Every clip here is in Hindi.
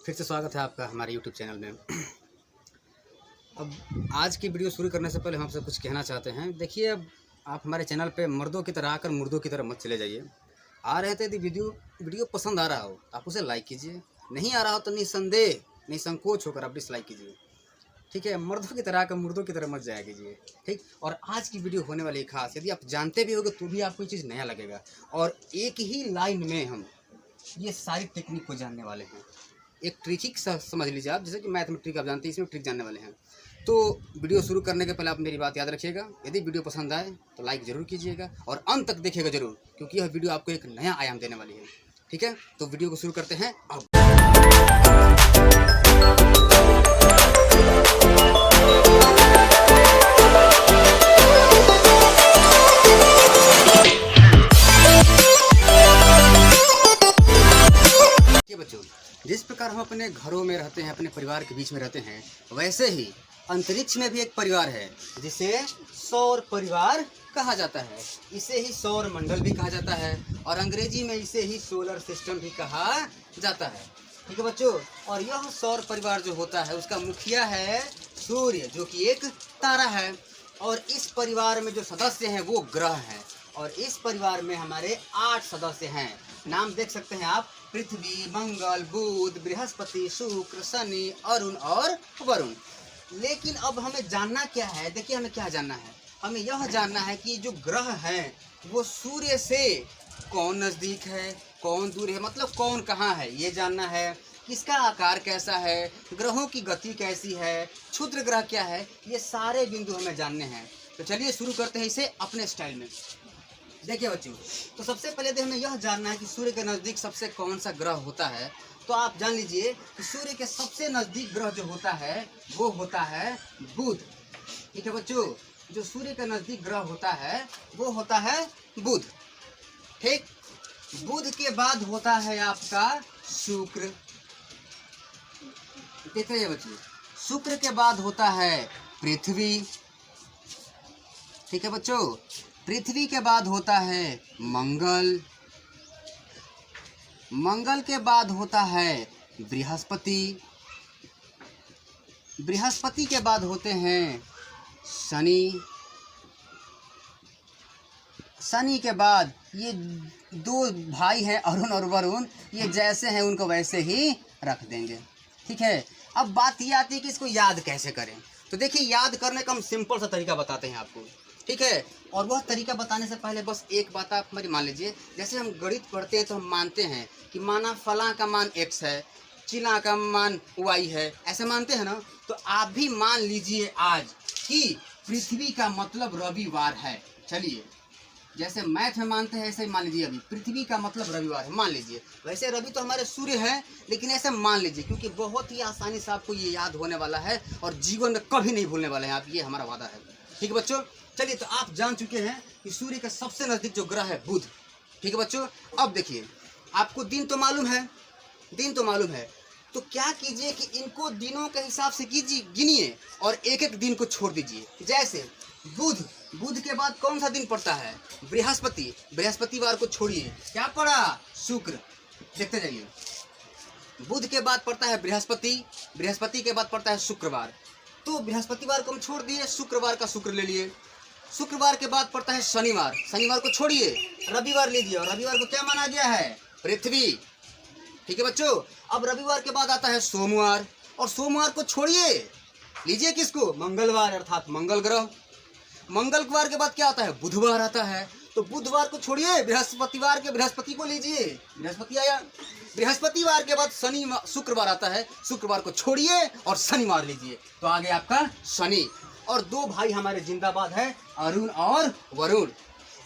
फिर से स्वागत है आपका हमारे YouTube चैनल में। अब आज की वीडियो शुरू करने से पहले हम आपसे कुछ कहना चाहते हैं। देखिए, अब आप हमारे चैनल पे मर्दों की तरह आकर मुर्दों की तरह मत चले जाइए। आ रहे थे यदि वीडियो पसंद आ रहा हो तो आप उसे लाइक कीजिए, नहीं आ रहा हो तो निसंदेह निसंकोच होकर आप डिसलाइक कीजिए। ठीक है, मर्दों की तरह आकर मुर्दों की तरह मत जाया कीजिए। ठीक, और आज की वीडियो होने वाली है खास। यदि आप जानते भी होगे तो भी आपको ये चीज़ नया लगेगा। और एक ही लाइन में हम ये सारी टेक्निक को जानने वाले हैं। एक ट्रिक ही समझ लीजिए आप, जैसे कि मैथ में ट्रिक आप जानते हैं, इसमें ट्रिक जानने वाले हैं। तो वीडियो शुरू करने के पहले आप मेरी बात याद रखिएगा। यदि वीडियो पसंद आए तो लाइक ज़रूर कीजिएगा और अंत तक देखिएगा ज़रूर, क्योंकि यह वीडियो आपको एक नया आयाम देने वाली है। ठीक है, तो वीडियो को शुरू करते हैं अब। बच्चों, जिस प्रकार हम अपने घरों में रहते हैं, अपने परिवार के बीच में रहते हैं, वैसे ही अंतरिक्ष में भी एक परिवार है जिसे सौर परिवार कहा जाता है। इसे ही सौर मंडल भी कहा जाता है और अंग्रेजी में इसे ही सोलर सिस्टम भी कहा जाता है। ठीक है बच्चों, और यह सौर परिवार जो होता है उसका मुखिया है सूर्य, जो कि एक तारा है। और इस परिवार में जो सदस्य हैं वो ग्रह हैं। और इस परिवार में हमारे 8 सदस्य हैं। नाम देख सकते हैं आप: पृथ्वी, मंगल, बुध, बृहस्पति, शुक्र, शनि, अरुण और वरुण। लेकिन अब हमें जानना क्या है? देखिए, हमें क्या जानना है? हमें यह जानना है कि जो ग्रह हैं वो सूर्य से कौन नज़दीक है, कौन दूर है, मतलब कौन कहाँ है, ये जानना है। किसका आकार कैसा है, ग्रहों की गति कैसी है, क्षुद्र ग्रह क्या है, ये सारे बिंदु हमें जानने हैं। तो चलिए शुरू करते हैं इसे अपने स्टाइल में। देखिए बच्चों, तो सबसे पहले तो हमें यह जानना है कि सूर्य के नज़दीक सबसे कौन सा ग्रह होता है। तो आप जान लीजिए कि सूर्य के सबसे नज़दीक ग्रह जो होता है वो होता है बुध। ठीक है बच्चों, जो सूर्य के नज़दीक ग्रह होता है वो होता है बुध। ठीक, बुध के बाद होता है आपका शुक्र। देख रहे हैं बच्चों, शुक्र के बाद होता है पृथ्वी। ठीक है बच्चों, पृथ्वी के बाद होता है मंगल। मंगल के बाद होता है बृहस्पति। बृहस्पति के बाद होते हैं शनि। शनि के बाद ये 2 भाई हैं अरुण और वरुण, ये जैसे हैं उनको वैसे ही रख देंगे। ठीक है, अब बात ये आती है कि इसको याद कैसे करें। तो देखिए, याद करने का हम सिंपल सा तरीका बताते हैं आपको। ठीक है, और वह तरीका बताने से पहले बस एक बात आप मेरी मान लीजिए। जैसे हम गणित पढ़ते हैं तो हम मानते हैं कि माना फलां का मान x है, चिना का मान y है, ऐसे मानते हैं ना। तो आप भी मान लीजिए आज कि पृथ्वी का मतलब रविवार है। चलिए, जैसे मैथ में मानते हैं ऐसे ही मान लीजिए, अभी पृथ्वी का मतलब रविवार है मान लीजिए। वैसे रवि तो हमारे सूर्य हैं, लेकिन ऐसे मान लीजिए, क्योंकि बहुत ही आसानी से आपको ये याद होने वाला है और जीवन में कभी नहीं भूलने वाले हैं आप, ये हमारा वादा है। ठीक है बच्चों, चलिए, तो आप जान चुके हैं कि सूर्य के सबसे नज़दीक जो ग्रह है बुध। ठीक है बच्चों, अब देखिए, आपको दिन तो मालूम है, दिन तो मालूम है। तो क्या कीजिए कि इनको दिनों के हिसाब से कीजिए, गिनिए और एक एक दिन को छोड़ दीजिए। जैसे बुध, बुध के बाद कौन सा दिन पड़ता है? बृहस्पति। बृहस्पतिवार को छोड़िए, क्या पड़ा? शुक्र। देखते जाइए, बुध के बाद पड़ता है बृहस्पति, बृहस्पति के बाद पड़ता है शुक्रवार। तो बृहस्पतिवार को हम छोड़ दिए, शुक्रवार का शुक्र ले लिए। शुक्रवार के बाद पड़ता है शनिवार, शनिवार को छोड़िए, रविवार लीजिए, और रविवार को क्या माना गया है? पृथ्वी। ठीक है बच्चों, अब रविवार के बाद आता है सोमवार, और सोमवार को छोड़िए, लीजिए किसको? मंगलवार, अर्थात मंगल ग्रह। मंगलवार के बाद क्या आता है? बुधवार आता है। तो बुधवार को छोड़िए, बृहस्पतिवार के बृहस्पति को लीजिए, बृहस्पति आया। बृहस्पतिवार के बाद शुक्रवार आता है, शुक्रवार को छोड़िए और शनिवार लीजिए, तो आ गया आपका शनि। और 2 भाई हमारे जिंदाबाद है, अरुण और वरुण।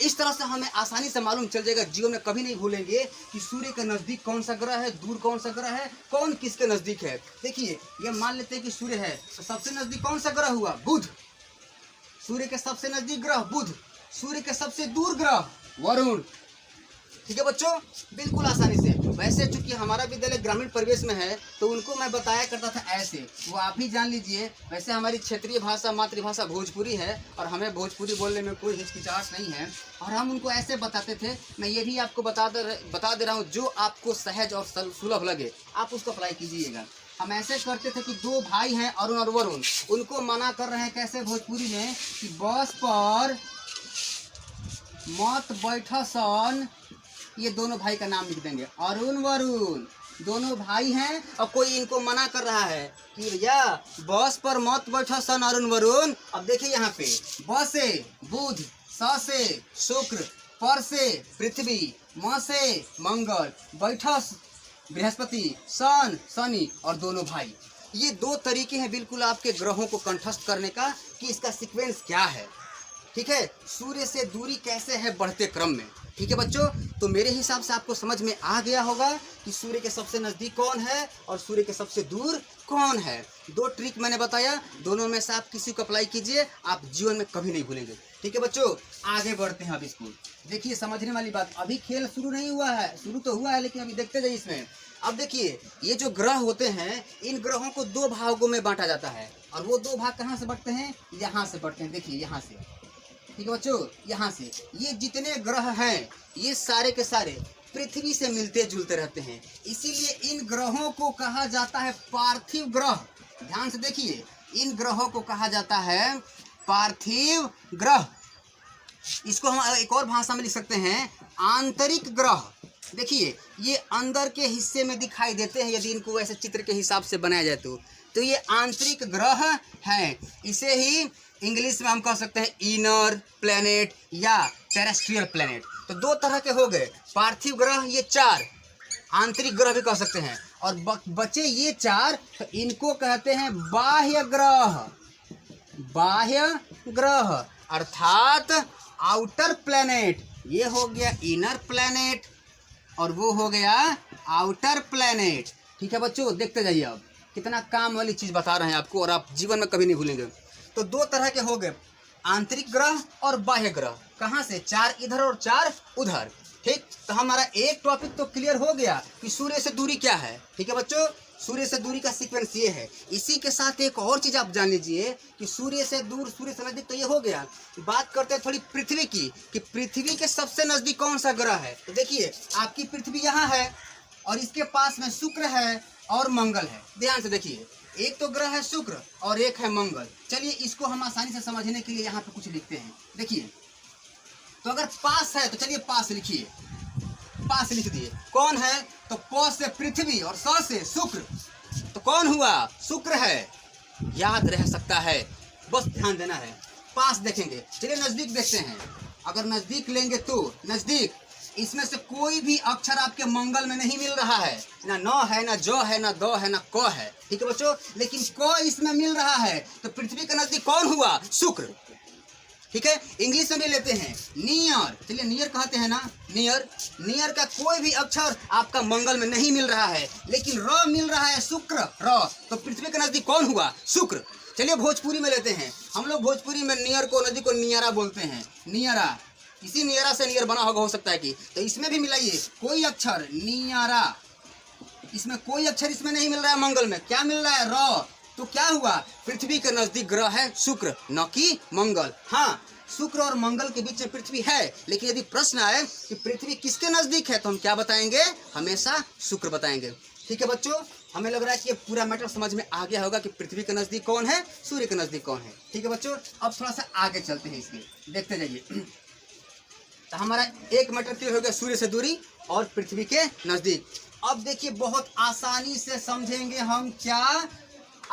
इस तरह से हमें आसानी से मालूम चल जाएगा, जीवन में कभी नहीं भूलेंगे कि सूर्य के नज़दीक कौन सा ग्रह है, दूर कौन सा ग्रह है, कौन किसके नज़दीक है। देखिए, ये मान लेते हैं कि सूर्य है, तो सबसे नज़दीक कौन सा ग्रह हुआ? बुध। सूर्य के सबसे नज़दीक ग्रह बुध, सूर्य के सबसे दूर ग्रह वरुण। ठीक है बच्चों, बिल्कुल आसानी से। वैसे चूंकि हमारा विद्यालय ग्रामीण परिवेश में है तो उनको मैं बताया करता था ऐसे, वो आप भी जान लीजिए। वैसे हमारी क्षेत्रीय भाषा मातृभाषा भोजपुरी है और हमें भोजपुरी बोलने में कोई हिचकिचाहट नहीं है, और हम उनको ऐसे बताते थे। मैं ये भी आपको बता दे रहा हूँ, जो आपको सहज और सुलभ लगे आप उसको अप्लाई कीजिएगा। हम ऐसे करते थे कि दो भाई हैं अरुण और वरुण, उनको मना कर रहे हैं कैसे भोजपुरी में कि बस पर मत बैठा सन। ये दोनों भाई का नाम लिख देंगे, अरुण वरुण दोनों भाई हैं, और कोई इनको मना कर रहा है कि भैया बस पर मत बैठा सन अरुण वरुण। अब देखिए यहाँ पे ब से बुध, स से शुक्र, पर से पृथ्वी, म से मंगल, बैठा बृहस्पति, सन शनि और दोनों भाई। ये दो तरीके हैं बिल्कुल आपके ग्रहों को कंठस्थ करने का कि इसका सीक्वेंस क्या है। ठीक है, सूर्य से दूरी कैसे है बढ़ते क्रम में। ठीक है बच्चों, तो मेरे हिसाब से आपको समझ में आ गया होगा कि सूर्य के सबसे नज़दीक कौन है और सूर्य के सबसे दूर कौन है। दो ट्रिक मैंने बताया, दोनों में से आप किसी को अप्लाई कीजिए, आप जीवन में कभी नहीं भूलेंगे। ठीक है बच्चों, आगे बढ़ते हैं अब इसको। देखिए समझने वाली बात, अभी खेल शुरू नहीं हुआ है, शुरू तो हुआ है लेकिन अभी देखते जाइए इसमें। अब देखिए ये जो ग्रह होते हैं, इन ग्रहों को दो भागों में बांटा जाता है, और वो दो भाग कहाँ से बढ़ते हैं, यहाँ से बढ़ते हैं। देखिए यहाँ से, ठीक है बच्चों, यहाँ से ये जितने ग्रह हैं ये सारे के सारे पृथ्वी से मिलते जुलते रहते हैं, इसीलिए इन ग्रहों को कहा जाता है पार्थिव ग्रह। ध्यान से देखिए, इन ग्रहों को कहा जाता है पार्थिव ग्रह। इसको हम एक और भाषा में लिख सकते हैं आंतरिक ग्रह। देखिए ये अंदर के हिस्से में दिखाई देते हैं, यदि इनको ऐसे चित्र के हिसाब से बनाया जाए तो ये आंतरिक ग्रह हैं। इसे ही इंग्लिश में हम कह सकते हैं इनर प्लैनेट या टेरेस्ट्रियल प्लैनेट। तो दो तरह के हो गए, पार्थिव ग्रह ये चार, आंतरिक ग्रह भी कह सकते हैं, और बचे ये चार, तो इनको कहते हैं बाह्य ग्रह। बाह्य ग्रह अर्थात आउटर प्लैनेट। ये हो गया इनर प्लैनेट और वो हो गया आउटर प्लैनेट। ठीक है बच्चों, देखते जाइए, अब कितना काम वाली चीज़ बता रहे हैं आपको और आप जीवन में कभी नहीं भूलेंगे। तो दो तरह के हो गए, आंतरिक ग्रह और बाह्य ग्रह। कहाँ से, चार इधर और चार उधर। ठीक, तो हमारा एक टॉपिक तो क्लियर हो गया कि सूर्य से दूरी क्या है। ठीक है बच्चों, सूर्य से दूरी का सीक्वेंस ये है। इसी के साथ एक और चीज़ आप जान लीजिए कि सूर्य से दूर सूर्य से नजदीक तो ये हो गया। बात करते हैं थोड़ी पृथ्वी की, कि पृथ्वी के सबसे नजदीक कौन सा ग्रह है। तो देखिए आपकी पृथ्वी यहाँ है और इसके पास में शुक्र है और मंगल है। ध्यान से देखिए, एक तो ग्रह है शुक्र और एक है मंगल। चलिए इसको हम आसानी से समझने के लिए यहाँ पे कुछ लिखते हैं। देखिए, तो अगर पास है तो चलिए पास लिखिए, पास लिख दिए। कौन है, तो प से पृथ्वी और स से शुक्र, तो कौन हुआ, शुक्र है। याद रह सकता है, बस ध्यान देना है। पास देखेंगे, चलिए नजदीक देखते हैं। अगर नजदीक लेंगे तो नजदीक, इसमें से कोई भी अक्षर आपके मंगल में नहीं मिल रहा है, ना न है, ना ज है, ना द है, ना क है। ठीक है बच्चों, लेकिन क इसमें मिल रहा है, तो पृथ्वी के नजदीक कौन हुआ, शुक्र। ठीक है, इंग्लिश में भी लेते हैं नियर। चलिए नियर कहते हैं ना, नियर। नियर का कोई भी अक्षर आपका मंगल में नहीं मिल रहा है, लेकिन र मिल रहा है, शुक्र र, तो पृथ्वी के नजदीक कौन हुआ, शुक्र। चलिए भोजपुरी में लेते हैं, हम लोग भोजपुरी में नियर को, नदी को नियरा बोलते हैं, नियरा। इसी नियरा से नियर बना होगा, हो सकता है कि, तो इसमें भी मिलाइए कोई अक्षर, नियरा। इसमें कोई अक्षर इसमें नहीं मिल रहा है मंगल में, क्या मिल रहा है, र। तो क्या हुआ, पृथ्वी के नजदीक ग्रह है शुक्र, न कि मंगल। हाँ, शुक्र और मंगल के बीच में पृथ्वी है, लेकिन यदि प्रश्न आए कि पृथ्वी किसके नजदीक है, तो हम क्या बताएंगे, हमेशा शुक्र बताएंगे। ठीक है बच्चों, हमें लग रहा है कि ये पूरा मैटर समझ में आ गया होगा कि पृथ्वी के नजदीक कौन है, सूर्य के नजदीक कौन है। ठीक है बच्चों, अब थोड़ा सा आगे चलते हैं, इसके देखते जाइए। तो हमारा एक मैटर क्लियर हो गया, सूर्य से दूरी और पृथ्वी के नजदीक। अब देखिए बहुत आसानी से समझेंगे हम, क्या,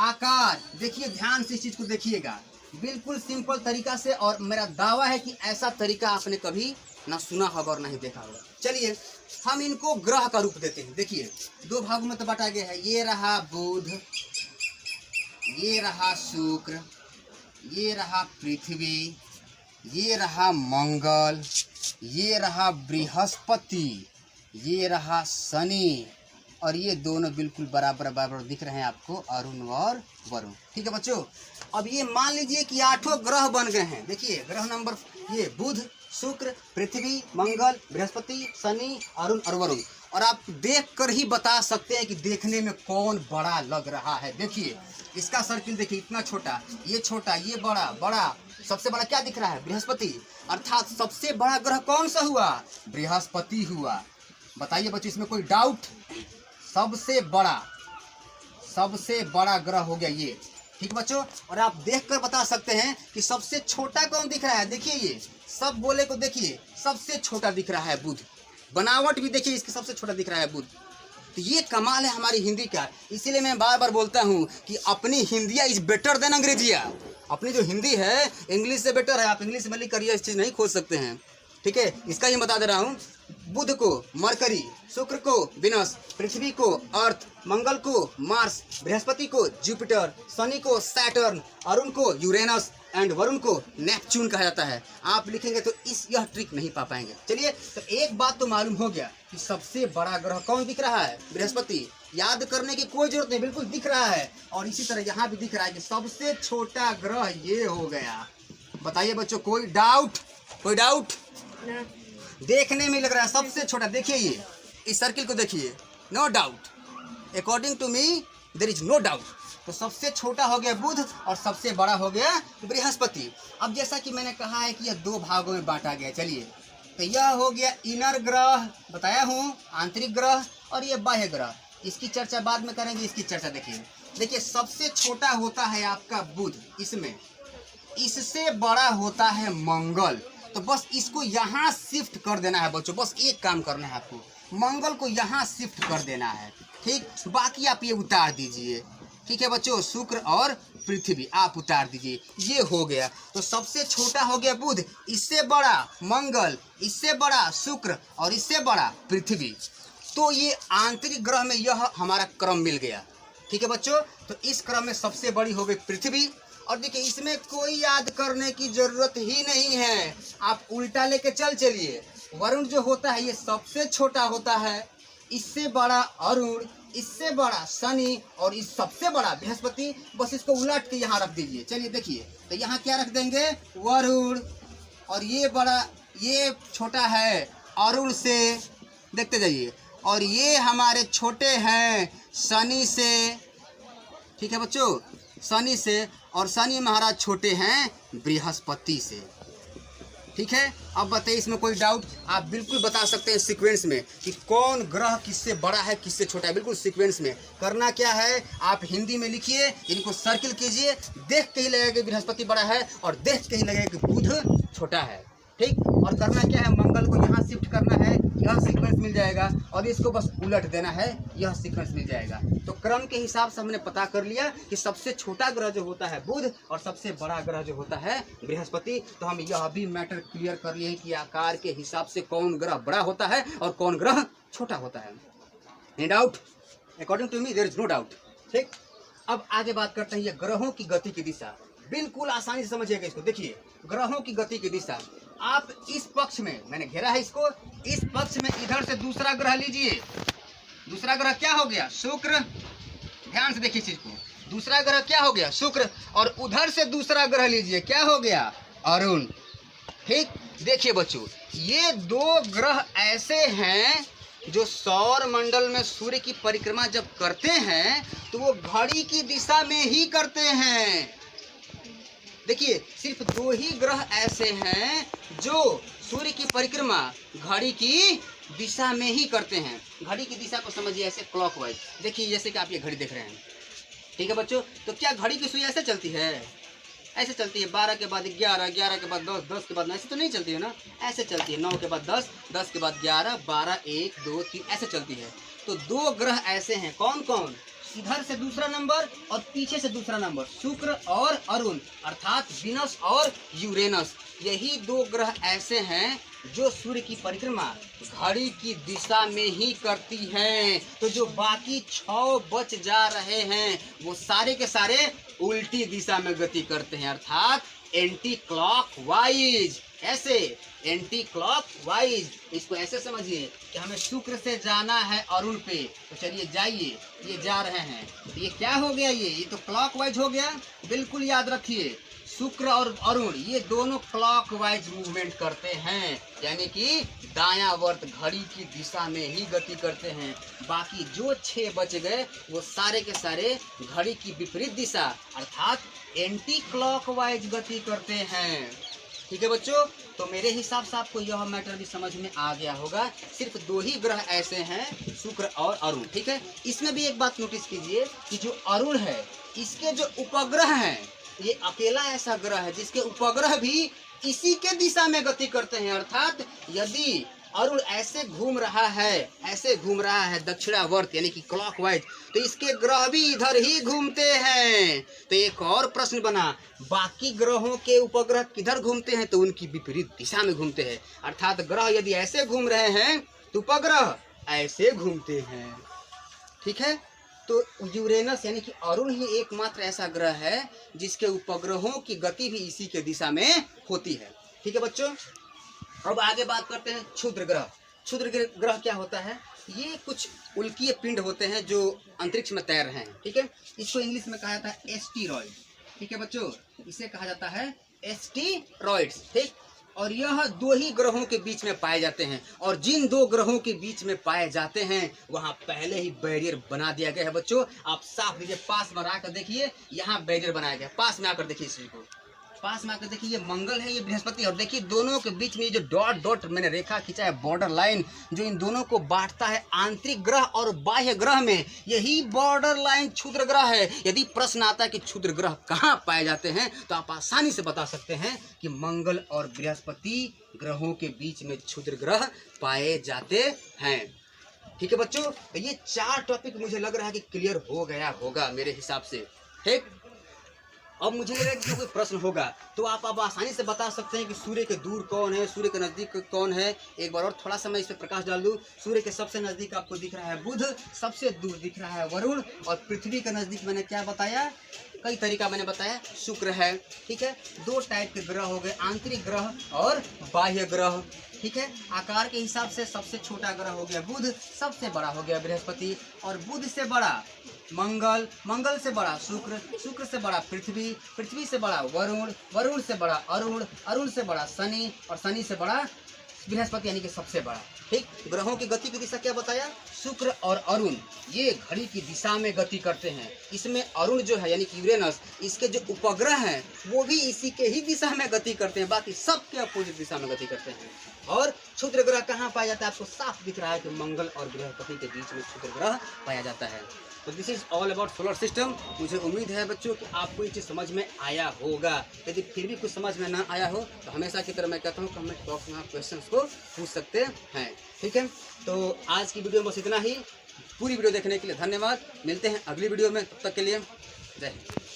आकार। देखिए ध्यान से इस चीज को देखिएगा, बिल्कुल सिंपल तरीका से, और मेरा दावा है कि ऐसा तरीका आपने कभी ना सुना होगा और ना ही देखा होगा। चलिए हम इनको ग्रह का रूप देते हैं। देखिए दो भागों में तो बांटा गया है, ये रहा बुध, ये रहा शुक्र, ये रहा पृथ्वी, ये रहा मंगल, ये रहा बृहस्पति, ये रहा शनि, और ये दोनों बिल्कुल बराबर बराबर दिख रहे हैं आपको, अरुण और वरुण। ठीक है बच्चों, अब ये मान लीजिए कि 8 ग्रह बन गए हैं। देखिए ग्रह नंबर, ये बुध, शुक्र, पृथ्वी, मंगल, बृहस्पति, शनि, अरुण और वरुण। और आप देख कर ही बता सकते हैं कि देखने में कौन बड़ा लग रहा है। देखिए इसका सर्किल देखिए, इतना छोटा, ये बड़ा, बड़ा सबसे बड़ा क्या दिख रहा है? बृहस्पति। अर्थात सबसे बड़ा ग्रह कौन सा हुआ? बृहस्पति हुआ। बताइए बच्चों, इसमें कोई डाउट? सबसे बड़ा ग्रह हो गया ये। ठीक बच्चों, और आप देखकर बता सकते हैं कि सबसे छोटा कौन दिख रहा है। देखिए ये सब गोले को देखिए, सबसे छोटा दिख रहा है बुध। बनावट भी देखिए इसकी, सबसे छोटा दिख रहा है बुध। तो ये कमाल है हमारी हिंदी का। इसीलिए मैं बार बार बोलता हूँ कि अपनी हिंदिया इज बेटर देन अंग्रेजिया। अपनी जो हिंदी है इंग्लिश से बेटर है। आप इंग्लिश में लिख कर ये चीज़ नहीं खोज सकते हैं। ठीक है, इसका ही बता दे रहा हूँ। बुध को मरकरी, शुक्र को विनस, पृथ्वी को अर्थ, मंगल को मार्स, बृहस्पति को जुपिटर, शनि को सैटर्न, अरुण को यूरेनस एंड वरुण को नेपच्यून कहा जाता है। आप लिखेंगे तो यह ट्रिक नहीं पा पाएंगे। चलिए, तो एक बात तो मालूम हो गया कि सबसे बड़ा ग्रह कौन दिख रहा है? बृहस्पति। याद करने की कोई जरूरत नहीं, बिल्कुल दिख रहा है। और इसी तरह यहाँ भी दिख रहा है कि सबसे छोटा ग्रह ये हो गया। बताइए बच्चों, कोई डाउट? देखने में लग रहा है सबसे छोटा। देखिए ये इस सर्किल को देखिए, no doubt, according to me there is no doubt. तो सबसे छोटा हो गया बुध और सबसे बड़ा हो गया बृहस्पति। अब जैसा कि मैंने कहा है कि यह दो भागों में बांटा गया। चलिए, तो यह हो गया इनर ग्रह, बताया हूँ, आंतरिक ग्रह, और ये बाह्य ग्रह। इसकी चर्चा बाद में करेंगे। इसकी चर्चा देखिए सबसे छोटा होता है आपका बुध, इससे बड़ा होता है मंगल। तो बस इसको यहाँ शिफ्ट कर देना है बच्चों। बस एक काम करना है आपको, मंगल को यहाँ शिफ्ट कर देना है। ठीक, बाकी आप ये उतार दीजिए। ठीक है बच्चों, शुक्र और पृथ्वी आप उतार दीजिए। ये हो गया। तो सबसे छोटा हो गया बुध, इससे बड़ा मंगल, इससे बड़ा शुक्र और इससे बड़ा पृथ्वी। तो ये आंतरिक ग्रह में यह हमारा क्रम मिल गया। ठीक है बच्चों, तो इस क्रम में सबसे बड़ी हो गई पृथ्वी। और देखिए इसमें कोई याद करने की जरूरत ही नहीं है, आप उल्टा लेके चलिए। वरुण जो होता है ये सबसे छोटा होता है, इससे बड़ा अरुण, इससे बड़ा शनि और इस सबसे बड़ा बृहस्पति। बस इसको उलट के यहाँ रख दीजिए। चलिए देखिए, तो यहाँ क्या रख देंगे? वरुण। और ये बड़ा, ये छोटा है अरुण से, देखते जाइए। और ये हमारे छोटे हैं शनि से। ठीक है बच्चों, शनि से। और शनि महाराज छोटे हैं बृहस्पति से। ठीक है, अब बताइए इसमें कोई डाउट? आप बिल्कुल बता सकते हैं सीक्वेंस में कि कौन ग्रह किससे बड़ा है, किससे छोटा है। बिल्कुल सीक्वेंस में करना क्या है, आप हिंदी में लिखिए, इनको सर्किल कीजिए। देख के ही लगेगा कि बृहस्पति बड़ा है और देख के ही लगेगा कि बुध छोटा है। ठीक, और करना क्या है, मंगल को यहाँ शिफ्ट करना है, यह सीक्वेंस मिल जाएगा। और इसको बस उलट देना है, यह सीक्वेंस मिल जाएगा। तो क्रम के हिसाब से हमने पता कर लिया कि सबसे छोटा ग्रह जो होता है बुध और सबसे बड़ा ग्रह जो होता है बृहस्पति। तो हम यह भी मैटर क्लियर कर लिए कि आकार के हिसाब से कौन ग्रह बड़ा होता है और कौन ग्रह छोटा होता है। No doubt? According to me there is no doubt. ठीक, अब आगे बात करते हैं ये ग्रहों की गति की दिशा। बिल्कुल आसानी से समझिएगा इसको। देखिए ग्रहों की गति की दिशा, आप इस पक्ष में, मैंने घेरा है इसको, इस पक्ष में इधर से दूसरा ग्रह लीजिए। दूसरा ग्रह क्या हो गया? शुक्र। ध्यान से देखिए चीज को, दूसरा ग्रह क्या हो गया? शुक्र। और उधर से दूसरा ग्रह लीजिए, क्या हो गया? अरुण। ठीक, देखिए बच्चों, ये दो ग्रह ऐसे हैं जो सौर मंडल में सूर्य की परिक्रमा जब करते हैं तो वो घड़ी की दिशा में ही करते हैं। देखिए सिर्फ दो ही ग्रह ऐसे हैं जो सूर्य की परिक्रमा घड़ी की दिशा में ही करते हैं। घड़ी की दिशा को समझिए ऐसे क्लॉकवाइज। देखिए जैसे कि आप ये घड़ी देख रहे हैं। ठीक है बच्चों, तो क्या घड़ी की सुई ऐसे चलती है? ऐसे चलती है। 12 के बाद 11, 11 के बाद 10, 10 के बाद 9, ऐसे तो नहीं चलती है ना। ऐसे चलती है। 9 के बाद 10, 10 के बाद 11, 12, 1, 2, 3 ऐसे चलती है। तो दो ग्रह ऐसे हैं। कौन कौन? इधर से दूसरा नंबर और पीछे से दूसरा नंबर, शुक्र और अरुण, अर्थात विनस और यूरेनस। यही दो ग्रह ऐसे हैं जो सूर्य की परिक्रमा घड़ी की दिशा में ही करती हैं। तो जो बाकी 6 बच जा रहे हैं वो सारे के सारे उल्टी दिशा में गति करते हैं, अर्थात एंटी क्लॉक वाइज। ऐसे एंटी क्लॉक वाइज, इसको ऐसे समझिए कि हमें शुक्र से जाना है अरुण पे, तो चलिए जाइए, ये जा रहे हैं। तो ये क्या हो गया? ये तो क्लॉक वाइज हो गया। बिल्कुल याद रखिए, शुक्र और अरुण ये दोनों क्लॉकवाइज मूवमेंट करते हैं, यानी कि दायावर्त घड़ी की दिशा में ही गति करते हैं। बाकी जो 6 बच गए वो सारे के सारे घड़ी की विपरीत दिशा अर्थात एंटी क्लॉकवाइज गति करते हैं। ठीक है बच्चों, तो मेरे हिसाब से आपको यह मैटर भी समझ में आ गया होगा। सिर्फ 2 ही ग्रह ऐसे हैं, शुक्र और अरुण। ठीक है, इसमें भी एक बात नोटिस कीजिए कि जो अरुण है इसके जो उपग्रह हैं, ये अकेला ऐसा ग्रह है जिसके उपग्रह भी इसी के दिशा में गति करते हैं। अर्थात यदि अरुण ऐसे घूम रहा है दक्षिणावर्त यानी कि क्लॉकवाइज, तो इसके ग्रह भी इधर ही घूमते हैं। तो एक और प्रश्न बना, बाकी ग्रहों के उपग्रह किधर घूमते हैं? तो उनकी विपरीत दिशा में घूमते हैं। अर्थात ग्रह यदि ऐसे घूम रहे हैं तो उपग्रह ऐसे घूमते हैं। ठीक है, तो यूरेनस यानी कि अरुण ही एकमात्र ऐसा ग्रह है जिसके उपग्रहों की गति भी इसी के दिशा में होती है। ठीक है बच्चों, अब आगे बात करते हैं क्षुद्र ग्रह। क्षुद्र ग्रह क्या होता है? ये कुछ उल्कीय पिंड होते हैं जो अंतरिक्ष में तैर रहे हैं। ठीक है, इसको इंग्लिश में कहा जाता है एस्टेरॉइड। ठीक है बच्चों, इसे कहा जाता है एस्टेरॉइड्स। ठीक, और यह 2 ही ग्रहों के बीच में पाए जाते हैं, और जिन 2 ग्रहों के बीच में पाए जाते हैं वहां पहले ही बैरियर बना दिया गया है। बच्चों आप साफ लीजिए, पास में आकर देखिए, यहाँ बैरियर बनाया गया। पास में आकर देखिए, इस चीज को पास में आकर देखिए, ये मंगल है, ये बृहस्पति। और देखिए दोनों के बीच में जो डॉट डॉट मैंने रेखा खींचा है, बॉर्डर लाइन जो इन दोनों को बांटता है आंतरिक ग्रह और बाह्य ग्रह में, यही बॉर्डर लाइन क्षुद्र ग्रह है। यदि प्रश्न आता है कि क्षुद्र ग्रह कहाँ पाए जाते हैं, तो आप आसानी से बता सकते हैं कि मंगल और बृहस्पति ग्रहों के बीच में क्षुद्र ग्रह पाए जाते हैं। ठीक है बच्चों, तो ये 4 टॉपिक मुझे लग रहा है कि क्लियर हो गया होगा मेरे हिसाब से। ठीक, अब मुझे लग रहा है कि कोई प्रश्न होगा तो आप अब आसानी से बता सकते हैं कि सूर्य के दूर कौन है, सूर्य के नज़दीक कौन है। एक बार और थोड़ा सा मैं इस पर प्रकाश डाल दूँ। सूर्य के सबसे नज़दीक आपको दिख रहा है बुध, सबसे दूर दिख रहा है वरुण, और पृथ्वी के नज़दीक मैंने क्या बताया, कई तरीका मैंने बताया, शुक्र है। ठीक है, 2 टाइप के ग्रह हो गए, आंतरिक ग्रह और बाह्य ग्रह। ठीक है, आकार के हिसाब से सबसे छोटा ग्रह हो गया बुध, सबसे बड़ा हो गया बृहस्पति, और बुध से बड़ा मंगल, मंगल से बड़ा शुक्र, शुक्र से बड़ा पृथ्वी, पृथ्वी से बड़ा वरुण, वरुण से बड़ा अरुण, अरुण से बड़ा शनि, और शनि से बड़ा बृहस्पति यानी कि सबसे बड़ा। ठीक, ग्रहों की गति की दिशा क्या बताया? शुक्र और अरुण ये घड़ी की दिशा में गति करते हैं। इसमें अरुण जो है यानी कि यूरेनस, इसके जो उपग्रह हैं वो भी इसी के ही दिशा में गति करते हैं, बाकी सबके अपोजिट दिशा में गति करते हैं। और क्षुद्र ग्रह कहाँ पाया जाता है? आपको साफ दिख रहा है कि मंगल और बृहस्पति के बीच में क्षुद्र ग्रह पाया जाता है। तो this is all about solar system. मुझे उम्मीद है बच्चों कि आपको ये चीज़ समझ में आया होगा। यदि फिर भी कुछ समझ में ना आया हो तो हमेशा की तरह मैं कहता हूँ कमेंट बॉक्स में आप क्वेश्चंस को पूछ सकते हैं। ठीक है, तो आज की वीडियो में बस इतना ही। पूरी वीडियो देखने के लिए धन्यवाद। मिलते हैं अगली वीडियो में, तब तक के लिए जय हिंद।